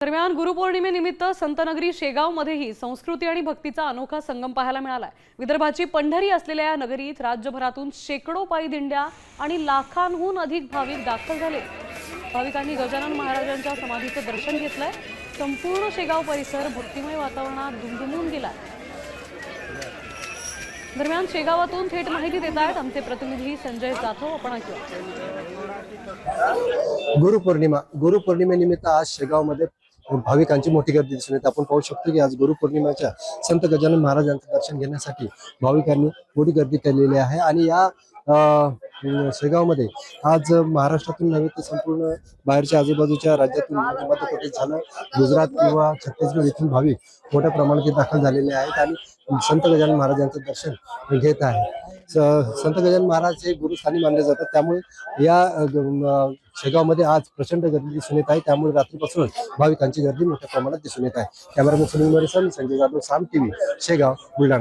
दरम्यान गुरुपौर्णिमेनिमित्त संतनगरी शेगावमध्येही संस्कृती आणि भक्तीचा अनोखा संगम पाहायला मिळालाय। विदर्भाची पंढरी असलेल्या या नगरीत राज्यभरातून शेकडो पायी दिंड्या आणि लाखांहून अधिक भाविक दाखल झाले। भाविकांनी गजानन महाराजांच्या समाधीचं दर्शन घेतलंय। संपूर्ण शेगाव परिसर भक्तिमय वातावरणात दुमदुमून गेलाय। दरम्यान शेगावातून थेट माहिती देत आहेत आमचे प्रतिनिधी संजय जाधव। आपण ऐकूया। गुरुपौर्णिमेनिमित्त आज शेगावमध्ये भाविकांची मोठी गर्दी दिसून येते। आपण पाहू शकतो की आज गुरुपौर्णिमेच्या संत गजानन महाराजांचं दर्शन घेण्यासाठी भाविकांनी मोठी गर्दी केलेली आहे। आणि या शेगावमध्ये आज महाराष्ट्रातून नव्हे तर संपूर्ण बाहेरच्या आजूबाजूच्या राज्यातून मध्य प्रदेश झालं, गुजरात किंवा छत्तीसगड इथून भाविक मोठ्या प्रमाणात दाखल झालेले आहेत आणि संत गजानन महाराजांचं दर्शन घेत आहे। संत गजानन महाराज हे गुरुस्थानी मानले जातात, त्यामुळे या शेगावमध्ये आज प्रचंड गर्दी दिसून येत आहे। त्यामुळे रात्रीपासूनच भाविकांची गर्दी मोठ्या प्रमाणात दिसून येत आहे। कॅमेरामन सुनील मरेसह संजय जाधव, साम टीव्ही, शेगाव, बुलढाणा।